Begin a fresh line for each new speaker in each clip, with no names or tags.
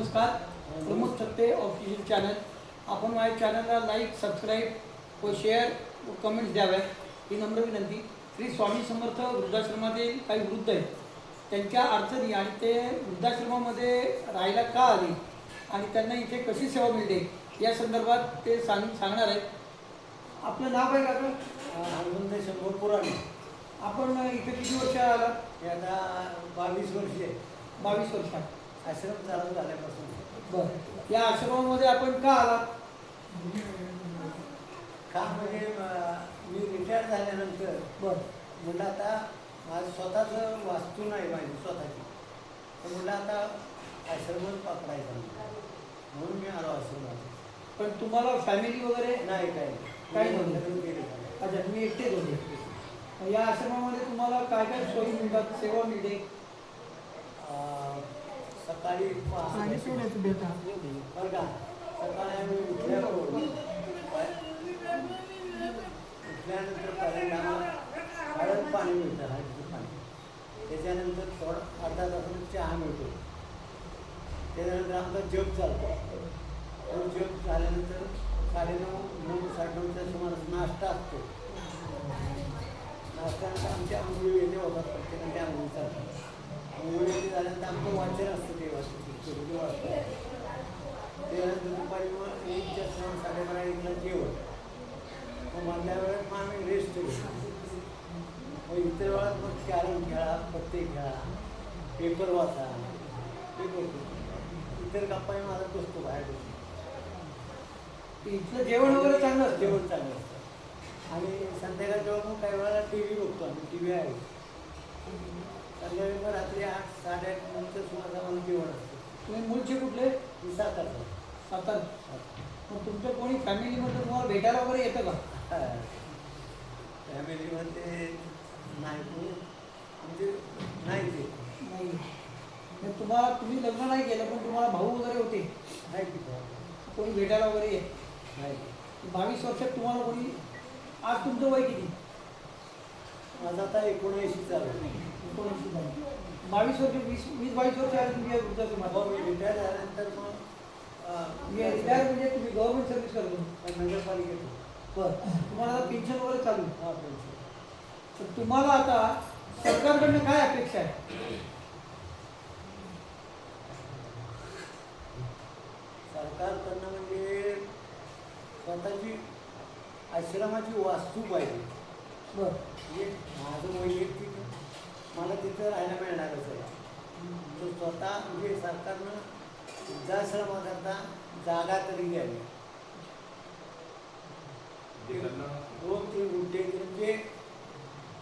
नमस्कार. प्रमोद सत्ते official channel. आपण माझ्या चॅनलला लाईक, सबस्क्राईब व शेअर व कमेंट्स द्याव्यात ही नम्र विनंती. श्री स्वामी समर्थ वृद्धाश्रमातील काही वृद्ध आहेत, त्यांच्या अडचणी आणि ते वृद्धाश्रमामध्ये राहायला का आले आणि त्यांना इथे कशी सेवा मिळते या संदर्भात ते सांगणार आहेत. आपलं नाव काय काका?
हनुमंत शंभर पुराणे.
आपण इथे किती वर्ष आला?
हे आता 22 वर्षे.
22 वर्षात.
आश्रम चालू झाल्यापासून.
बरं, या आश्रमामध्ये आपण का आला?
का म्हणजे मी रिटायर झाल्यानंतर म्हटलं आता माझं स्वतःचं वास्तू नाही माझी स्वतःची, तर म्हटलं आता आश्रमच पकडायचा म्हणून मी आलो आश्रमात.
पण तुम्हाला फॅमिली वगैरे
नाही
काही नव्हतं? अच्छा, तुम्ही एकटेच होते. या आश्रमामध्ये तुम्हाला काय काय सोयी मिळतात, सेवा मिळते?
सकाळी बरं का, सकाळी आम्ही उठल्यानंतर पहिल्यांदा हळद पाणी मिळतं, हळदीचं पाणी. त्याच्यानंतर थोडं अर्धा तासानं चहा मिळतो. त्याच्यानंतर आमचा जप चालतो. तो जप झाल्यानंतर 9:30 9:30च्या सुमारास नाश्ता असतो. नाश्त्यानंतर आमच्या आंघोळी येणे होतात, प्रत्येकाच्या आंघोळी चालतात. आंघोळी झाल्यानंतर आमचं वाचन असतं देवाचं वाचतं. त्यानंतर दुपारी मग 1च्या सुमार 12:30 1ला जेवण. मग मधल्या वेळेत मग आम्ही रेस्ट घेतो. मग इतर वेळात मग कॅरम खेळा, पत्ते खेळा, पेपर वाचा, हे करतो. इतर गप्पाही माझा बसतो बाहेर बसतो.
इथलं जेवण वगैरे चांगलं असतं?
जेवण चांगलं असतं. आणि संध्याकाळच्या मग काही वेळेला TV बघतो आम्ही. TV आहे. संध्याकाळी मग रात्री 8 8:30 नंतर सुमारास आम्हाला जेवण असतं.
तुम्ही मूळचे कुठले?
मी सातारा.
सातारा. मग तुमचं कोणी फॅमिलीमध्ये तुम्हाला भेटायला वगैरे येतं का?
फॅमिलीमध्ये नाही, म्हणजे नाही ते
नाही. मग तुम्ही लग्न नाही केलं, पण तुम्हाला भाऊ वगैरे होते?
नाही की
कोणी भेटायला वगैरे येत
नाही.
22 वर्षात तुम्हाला कोणी? आज तुमचं वय किती?
माझं आता 79 चालू.
19 झालं. 22 वर्ष 20-22 वर्ष आले तुम्ही वृद्धाश्रमात.
मी रिटायर झाल्यानंतर मग
रिटायर म्हणजे तुम्ही गव्हर्नमेंट सर्व्हिस करतो?
नगरपालिकेत.
बरं, तुम्हाला आता पेन्शन वगैरे चालू?
हां, पेन्शन.
तर तुम्हाला आता सरकारकडनं काय अपेक्षा आहे?
सरकारकडनं म्हणजे स्वतःची आश्रमाची वास्तू पाहिजे.
बरं,
म्हणजे माझं वैयक्तिक मला तिथं राहायला मिळणारच आहे. तर स्वतः म्हणजे सरकारनं वृद्धाश्रमाकरता जागा तरी द्यावी. 2-3 गुंठे म्हणजे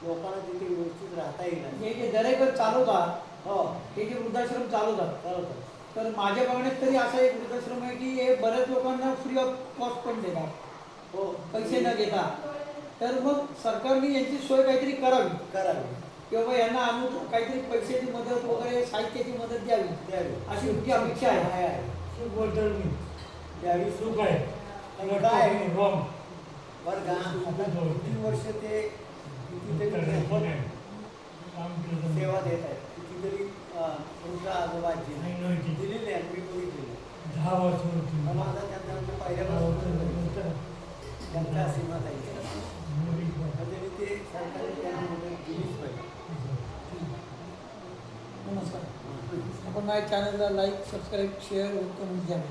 लोकांना तिथे व्यवस्थित राहता येईल.
हे जे दरेकर चालवतात,
हो,
हे जे वृद्धाश्रम चालवतात,
चालवतात.
तर माझ्या बघण्यात तरी असा एक वृद्धाश्रम आहे की हे बऱ्याच लोकांना फ्री ऑफ कॉस्ट पण देतात,
हो,
पैसे न घेता. तर मग सरकारने यांची सोय काहीतरी करावी किंवा यांना काहीतरी पैशाची मदत वगैरे साहित्याची मदत द्यावी अशी तुमची अपेक्षा आहे.
द्यावी सुख आहे. काय बरं का, आता 3 वर्ष ते कितीतरी सेवा देत आहेत. कितीतरी वृद्ध आजोबाची दिलेली आहे. मी बघितलेली.
10 वर्ष
माझा त्यांना पहिल्यापासून त्यांच्या सीमात आहे. म्हणजे ते सरकारने त्यांना मदत दिलीच पाहिजे.
नमस्कार. आपण माझ्या चॅनलला लाईक, सबस्क्राईब, शेअर व कमेंट द्यावे.